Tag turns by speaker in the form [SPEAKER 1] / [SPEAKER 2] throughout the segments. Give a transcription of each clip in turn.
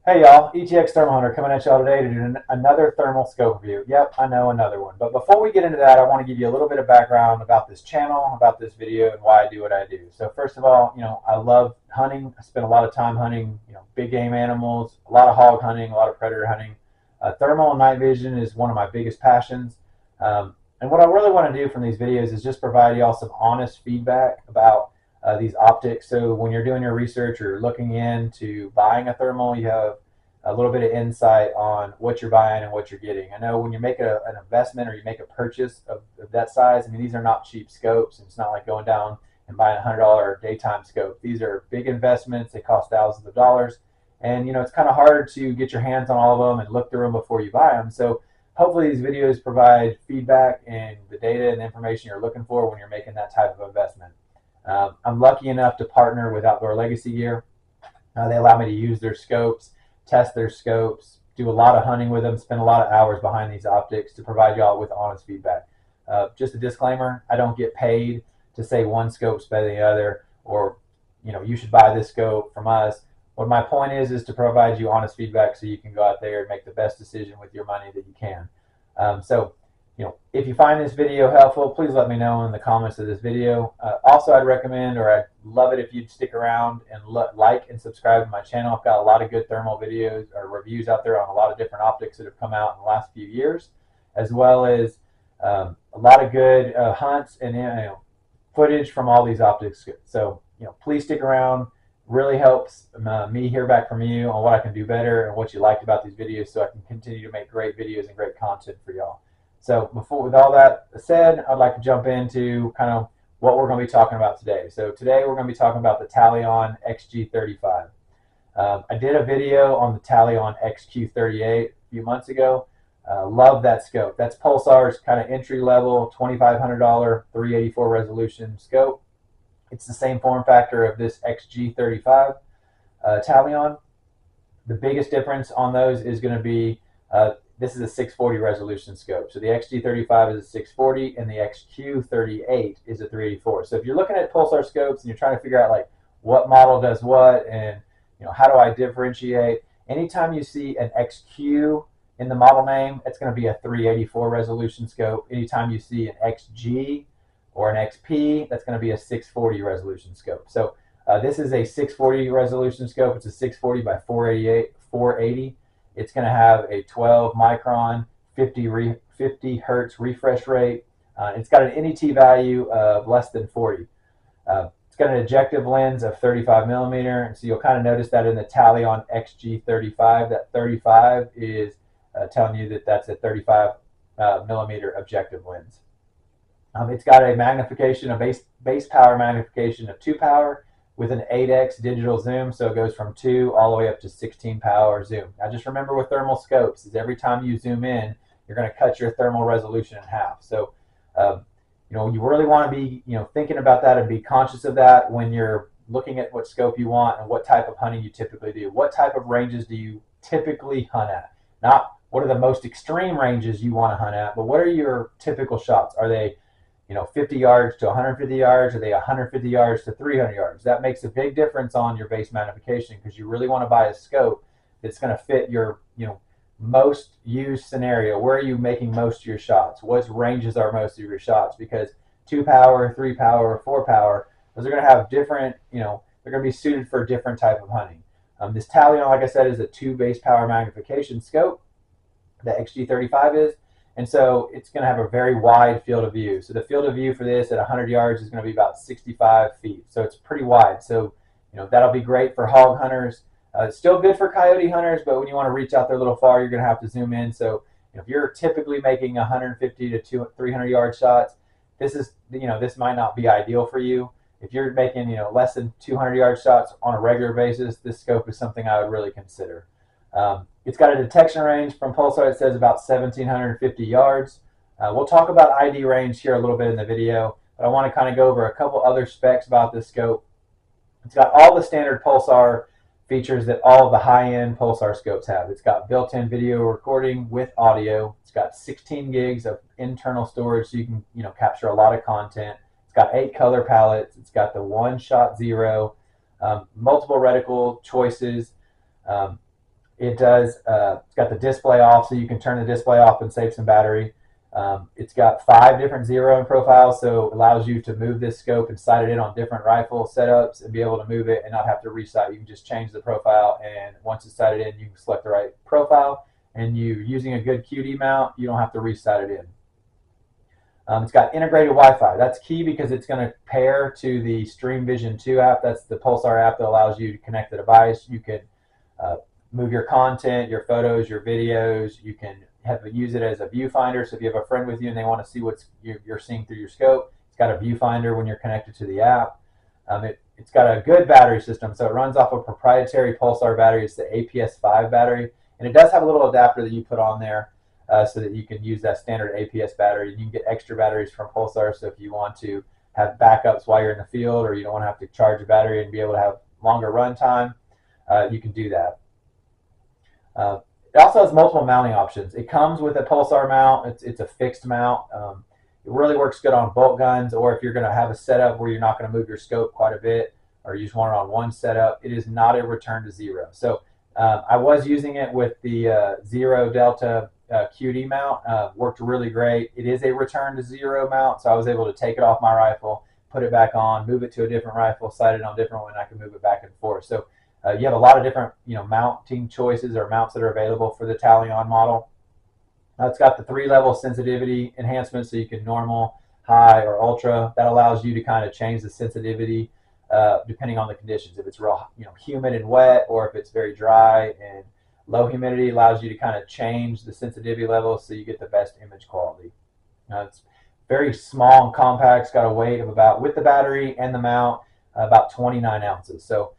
[SPEAKER 1] Hey y'all, ETX Thermal Hunter coming at y'all today to do another thermal scope review. Yep, I know, another one. But before we get into that, I want to give you a little bit of background about this channel, about this video, and why I do what I do. So first of all, I love hunting. I spend a lot of time hunting, big game animals, a lot of hog hunting, a lot of predator hunting. Thermal and night vision is one of my biggest passions. And what I really want to do from these videos is just provide y'all some honest feedback about these optics. So when you're doing your research or looking into buying a thermal, you have a little bit of insight on what you're buying and what you're getting. I know when you make an investment or you make a purchase of that size, I mean, these are not cheap scopes. And it's not like going down and buying a $100 daytime scope. These are big investments. They cost thousands of dollars. And, it's kind of hard to get your hands on all of them and look through them before you buy them. So hopefully these videos provide feedback and the data and the information you're looking for when you're making that type of investment. I'm lucky enough to partner with Outdoor Legacy Gear. They allow me to use their scopes, test their scopes, do a lot of hunting with them, spend a lot of hours behind these optics to provide y'all with honest feedback. Just a disclaimer, I don't get paid to say one scope's better than the other, or you should buy this scope from us. What my point is to provide you honest feedback so you can go out there and make the best decision with your money that you can. If you find this video helpful, please let me know in the comments of this video. Also, I'd recommend, or I'd love it if you'd stick around and like and subscribe to my channel. I've got a lot of good thermal videos or reviews out there on a lot of different optics that have come out in the last few years, as well as a lot of good hunts and footage from all these optics. So, please stick around. Really helps me hear back from you on what I can do better and what you liked about these videos, so I can continue to make great videos and great content for y'all. So with all that said, I'd like to jump into kind of what we're going to be talking about today. So today we're going to be talking about the Talion XG35. I did a video on the Talion XQ38 a few months ago. Love that scope. That's Pulsar's kind of entry level $2,500 384 resolution scope. It's the same form factor of this XG35 Talion. The biggest difference on those is going to be this is a 640 resolution scope. So the XG35 is a 640 and the XQ38 is a 384. So if you're looking at Pulsar scopes and you're trying to figure out like what model does what and how do I differentiate, anytime you see an XQ in the model name, it's going to be a 384 resolution scope. Anytime you see an XG or an XP, that's going to be a 640 resolution scope. So this is a 640 resolution scope. It's a 640 by 480. It's going to have a 12 micron, 50 hertz refresh rate. It's got an NET value of less than 40. It's got an objective lens of 35 millimeter. And so you'll kind of notice that in the Talion XG35, that 35 is telling you that that's a 35 millimeter objective lens. It's got a magnification, a base power magnification of 2 power with an 8x digital zoom, so it goes from 2 all the way up to 16 power zoom. Now just remember with thermal scopes is every time you zoom in, you're going to cut your thermal resolution in half. So you really want to be thinking about that and be conscious of that when you're looking at what scope you want and what type of hunting you typically do. What type of ranges do you typically hunt at? Not what are the most extreme ranges you want to hunt at, but what are your typical shots? Are they 50 yards to 150 yards? Are they 150 yards to 300 yards? That makes a big difference on your base magnification because you really want to buy a scope that's going to fit your most used scenario. Where are you making most of your shots? What ranges are most of your shots? Because 2 power, 3 power, 4 power, those are going to have different, they're going to be suited for a different type of hunting. This Talion, like I said, is a 2 base power magnification scope. The XG35 is. And so it's going to have a very wide field of view. So the field of view for this at 100 yards is going to be about 65 feet. So it's pretty wide. So that'll be great for hog hunters. It's still good for coyote hunters, but when you want to reach out there a little far, you're going to have to zoom in. So if you're typically making 150 to 300 yard shots, this might not be ideal for you. If you're making less than 200 yard shots on a regular basis, this scope is something I would really consider. It's got a detection range from Pulsar. It says about 1,750 yards. We'll talk about ID range here a little bit in the video, but I want to kind of go over a couple other specs about this scope. It's got all the standard Pulsar features that all of the high-end Pulsar scopes have. It's got built-in video recording with audio. It's got 16 gigs of internal storage, so you can capture a lot of content. It's got 8 color palettes. It's got the one-shot zero, multiple reticle choices. It does. It's got the display off, so you can turn the display off and save some battery. It's got 5 different zeroing profiles, so it allows you to move this scope and sight it in on different rifle setups and be able to move it and not have to resight. You can just change the profile, and once it's sighted in, you can select the right profile. And you using a good QD mount, you don't have to resight it in. It's got integrated Wi-Fi. That's key because it's going to pair to the Stream Vision 2 app. That's the Pulsar app that allows you to connect the device. You can move your content, your photos, your videos. You can use it as a viewfinder. So if you have a friend with you and they want to see what you're seeing through your scope, it's got a viewfinder when you're connected to the app. It's got a good battery system. So it runs off a proprietary Pulsar battery. It's the APS-5 battery. And it does have a little adapter that you put on there so that you can use that standard APS battery. You can get extra batteries from Pulsar. So if you want to have backups while you're in the field, or you don't want to have to charge a battery and be able to have longer run time, you can do that. It also has multiple mounting options. It comes with a Pulsar mount. It's a fixed mount. It really works good on bolt guns, or if you're going to have a setup where you're not going to move your scope quite a bit, or you just want it on one setup. It is not a return to zero. So I was using it with the Zero Delta QD mount. Worked really great. It is a return to zero mount, so I was able to take it off my rifle, put it back on, move it to a different rifle, sight it on a different one, and I can move it back and forth. So you have a lot of different mounting choices or mounts that are available for the Talion model. It's got the 3-level sensitivity enhancement, so you can normal, high, or ultra. That allows you to kind of change the sensitivity depending on the conditions. If it's real humid and wet, or if it's very dry and low humidity, allows you to kind of change the sensitivity level so you get the best image quality. It's very small and compact. It's got a weight of about, with the battery and the mount, about 29 ounces. So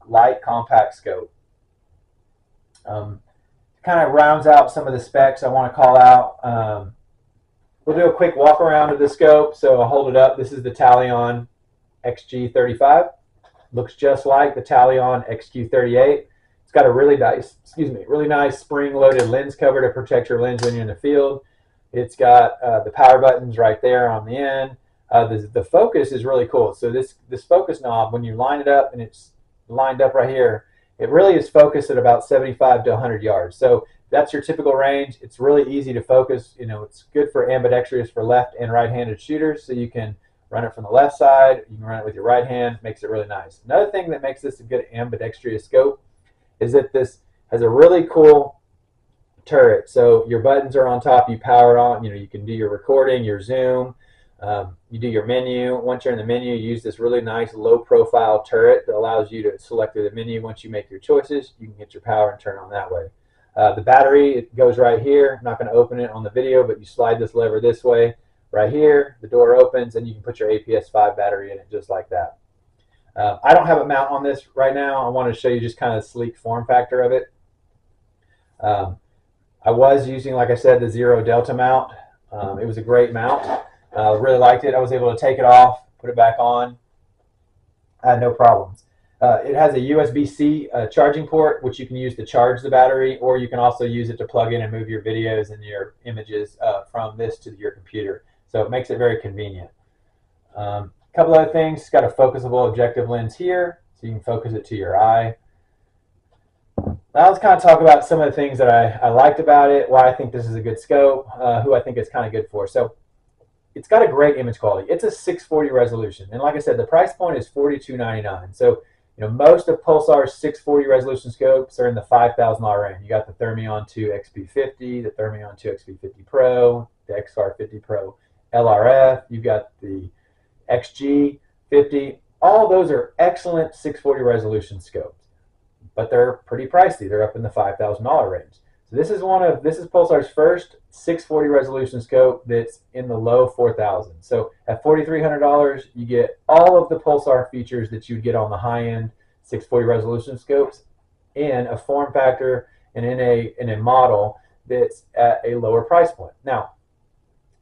[SPEAKER 1] light, compact scope. Kind of rounds out some of the specs I want to call out. We'll do a quick walk around of the scope. So I'll hold it up. This is the Talion XG35. Looks just like the Talion XQ38. It's got a really nice spring-loaded lens cover to protect your lens when you're in the field. It's got the power buttons right there on the end. The focus is really cool. So this focus knob, when you line it up and it's lined up right here, it really is focused at about 75 to 100 yards. So that's your typical range. It's really easy to focus. It's good for ambidextrous, for left and right-handed shooters. So you can run it from the left side. You can run it with your right hand. Makes it really nice. Another thing that makes this a good ambidextrous scope is that this has a really cool turret. So your buttons are on top. You power it on. You can do your recording, your zoom. You do your menu. Once you're in the menu, you use this really nice low-profile turret that allows you to select through the menu. Once you make your choices, you can get your power and turn on that way. The battery, it goes right here. I'm not going to open it on the video, but you slide this lever this way. Right here, the door opens, and you can put your APS-5 battery in it just like that. I don't have a mount on this right now. I want to show you just kind of the sleek form factor of it. I was using, like I said, the Zero Delta mount. It was a great mount. Really liked it. I was able to take it off, put it back on. I had no problems. It has a USB-C charging port, which you can use to charge the battery, or you can also use it to plug in and move your videos and your images from this to your computer. So it makes it very convenient. A couple other things. It's got a focusable objective lens here, so you can focus it to your eye. Now let's kind of talk about some of the things that I liked about it, why I think this is a good scope, who I think it's kind of good for. So it's got a great image quality. It's a 640 resolution, and like I said, the price point is $42.99. So most of Pulsar's 640 resolution scopes are in the $5,000 range. You got the Thermion 2 XP50, the Thermion 2 XP50 Pro, the XR50 Pro LRF. You've got the XG50. All those are excellent 640 resolution scopes, but they're pretty pricey. They're up in the $5,000 range. So this is Pulsar's first 640 resolution scope that's in the low 4,000. So at $4,300, you get all of the Pulsar features that you'd get on the high-end 640 resolution scopes in a form factor and in a model that's at a lower price point. Now,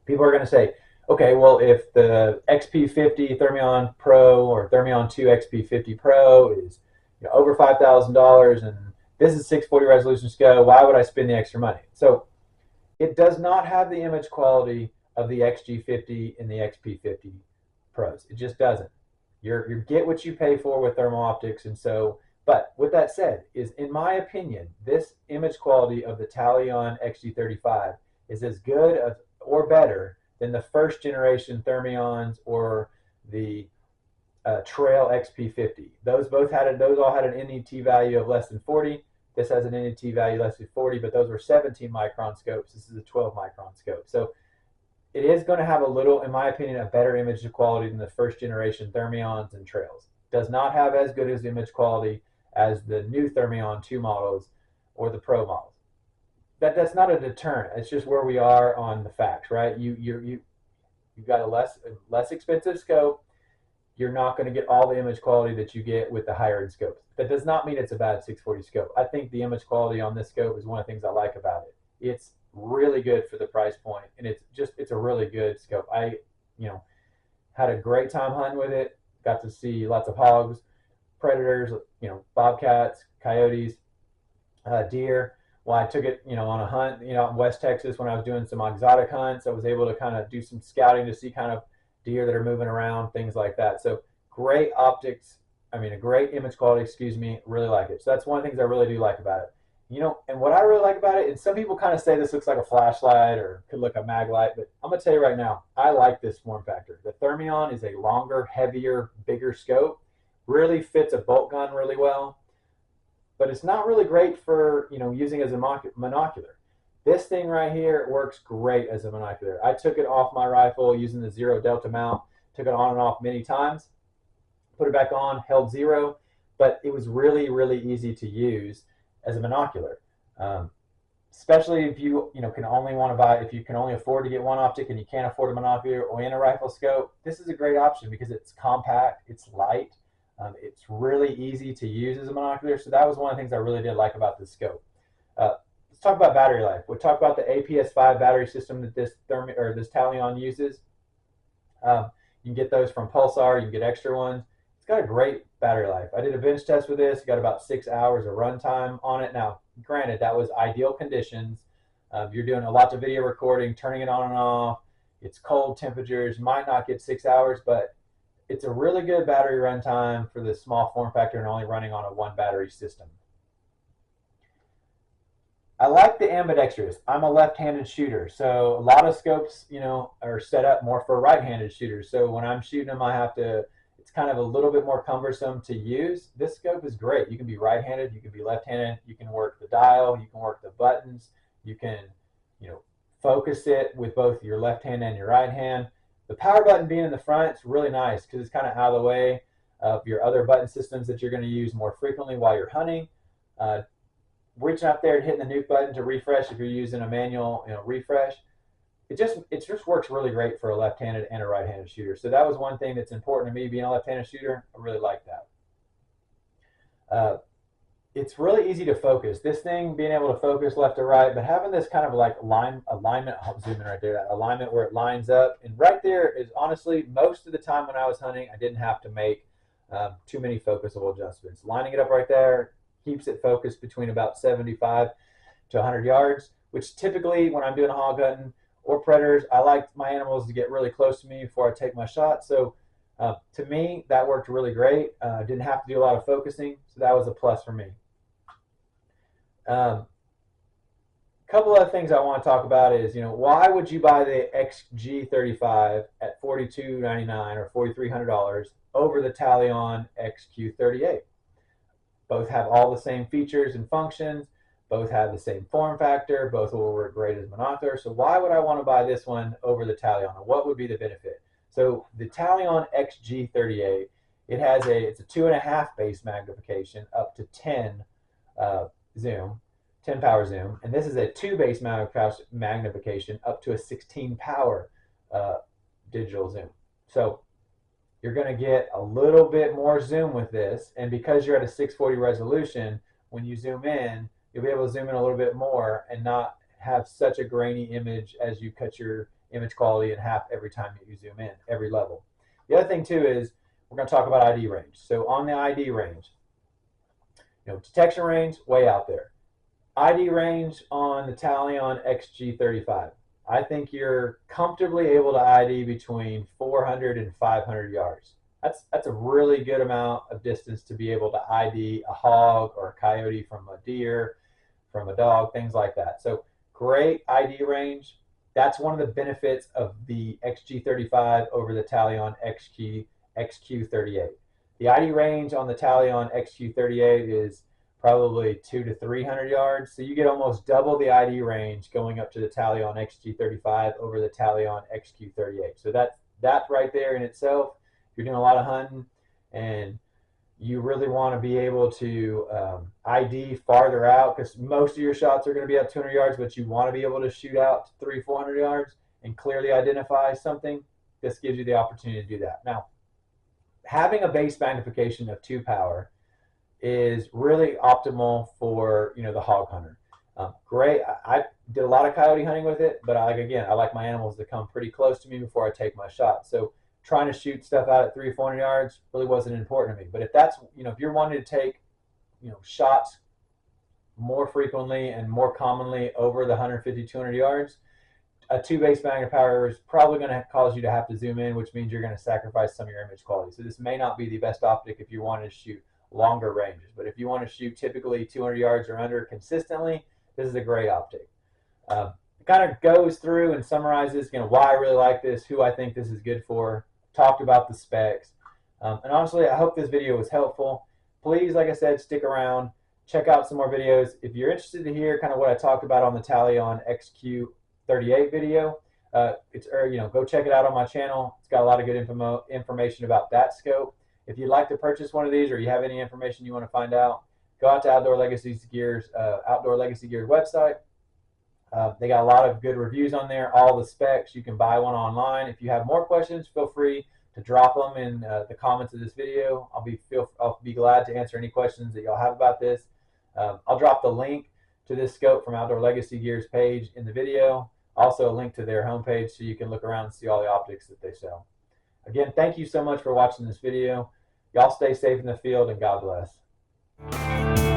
[SPEAKER 1] people are going to say, okay, well, if the XP50 Thermion Pro or Thermion 2 XP50 Pro is over $5,000 and this is 640 resolution scope, why would I spend the extra money? So it does not have the image quality of the XG50 and the XP50 Pros. It just doesn't. You get what you pay for with thermal optics, and so But with that said, is in my opinion, this image quality of the Talion XG35 is as good as, or better than the first generation Thermions or the Trail XP50. Those all had an NET value of less than 40. This has an NET value less than 40, but those were 17 micron scopes. This is a 12 micron scope. So it is going to have a little, in my opinion, a better image quality than the first generation Thermions and Trails. Does not have as good as image quality as the new Thermion 2 models or the Pro models. That's not a deterrent. It's just where we are on the facts, right? You've got a less expensive scope. You're not going to get all the image quality that you get with the higher end scopes. That does not mean it's a bad 640 scope. I think the image quality on this scope is one of the things I like about it. It's really good for the price point, and it's a really good scope. I had a great time hunting with it. Got to see lots of hogs, predators, bobcats, coyotes, deer. Well, I took it, on a hunt, out in West Texas when I was doing some exotic hunts. I was able to kind of do some scouting to see kind of deer that are moving around, things like that. So great optics. A great image quality, excuse me. Really like it. So that's one of the things I really do like about it. And what I really like about it, and some people kind of say this looks like a flashlight or could look a mag light, but I'm going to tell you right now, I like this form factor. The Thermion is a longer, heavier, bigger scope. Really fits a bolt gun really well, but it's not really great for, using as a monocular. This thing right here works great as a monocular. I took it off my rifle using the 0 delta mount, took it on and off many times, put it back on, held 0, but it was really, really easy to use as a monocular. Especially if you can only if you can only afford to get one optic and you can't afford a monocular or in a rifle scope, this is a great option because it's compact, it's light, it's really easy to use as a monocular. So that was one of the things I really did like about this scope. Let's talk about battery life. We'll talk about the APS-5 battery system that this Talion uses. You can get those from Pulsar. You can get extra ones. It's got a great battery life. I did a bench test with this. Got about 6 hours of runtime on it. Now, granted, that was ideal conditions. You're doing lots of video recording, turning it on and off. It's cold temperatures. Might not get 6 hours, but it's a really good battery runtime for the small form factor and only running on a 1 battery system. I like the ambidextrous. I'm a left-handed shooter, so a lot of scopes, are set up more for right-handed shooters. So when I'm shooting them, it's kind of a little bit more cumbersome to use. This scope is great. You can be right-handed, you can be left-handed, you can work the dial, you can work the buttons, you can, focus it with both your left hand and your right hand. The power button being in the front is really nice because it's kind of out of the way of your other button systems that you're going to use more frequently while you're hunting. Reaching out there and hitting the nuke button to refresh if you're using a manual refresh. It just works really great for a left-handed and a right-handed shooter. So that was one thing that's important to me, being a left-handed shooter. I really like that. It's really easy to focus. This thing being able to focus left to right, but having this kind of like alignment, I'll zoom in right there, that alignment where it lines up. And right there is honestly, most of the time when I was hunting, I didn't have to make too many focusable adjustments. Lining it up right there keeps it focused between about 75 to 100 yards, which typically when I'm doing hog hunting or predators, I like my animals to get really close to me before I take my shot. So to me, that worked really great. Didn't have to do a lot of focusing, so that was a plus for me. Couple other things I want to talk about is, why would you buy the XG35 at $4,299 or $4,300 over the Talion XQ38? Both have all the same features and functions. Both have the same form factor. Both will work great as monocular. So why would I want to buy this one over the Talion? And what would be the benefit? So the Talion XG38, it's a 2.5 base magnification up to 10 zoom, 10 power zoom, and this is a 2 base magnification up to a 16 power digital zoom. So you're going to get a little bit more zoom with this, and because you're at a 640 resolution, when you zoom in, you'll be able to zoom in a little bit more and not have such a grainy image as you cut your image quality in half every time that you zoom in, every level. The other thing too is we're going to talk about ID range. So on the ID range, detection range, way out there. ID range on the Talion XG35. I think you're comfortably able to ID between 400 and 500 yards. that's a really good amount of distance to be able to ID a hog or a coyote from a deer, from a dog, things like that. So great ID range. That's one of the benefits of the XG35 over the Talion XQ38. The ID range on the Talion XQ38 is probably 200 to 300 yards. So you get almost double the ID range going up to the Talion XG35 over the Talion XQ38. So that right there in itself, if you're doing a lot of hunting and you really want to be able to ID farther out, because most of your shots are going to be at 200 yards, but you want to be able to shoot out to 300-400 yards and clearly identify something. This gives you the opportunity to do that. Now, having a base magnification of 2 power is really optimal for the hog hunter. Great. I did a lot of coyote hunting with it, but I like my animals to come pretty close to me before I take my shot. So trying to shoot stuff out at 300-400 yards really wasn't important to me. But if that's if you're wanting to take shots more frequently and more commonly over the 150-200 yards, a 2 base magnifier is probably going to cause you to have to zoom in, which means you're going to sacrifice some of your image quality. So this may not be the best optic if you want to shoot longer ranges. But if you want to shoot typically 200 yards or under consistently, this is a great optic. It kind of goes through and summarizes why I really like this, who I think this is good for, talked about the specs. And honestly, I hope this video was helpful. Please, like I said, stick around. Check out some more videos. If you're interested to hear kind of what I talked about on the Talion XQ38 video, go check it out on my channel. It's got a lot of good information about that scope. If you'd like to purchase one of these, or you have any information you want to find out, go out to Outdoor Legacy Gear's website. They got a lot of good reviews on there, all the specs. You can buy one online. If you have more questions, feel free to drop them in the comments of this video. I'll be glad to answer any questions that y'all have about this. I'll drop the link to this scope from Outdoor Legacy Gear's page in the video. Also a link to their homepage so you can look around and see all the optics that they sell. Again, thank you so much for watching this video. Y'all stay safe in the field, and God bless.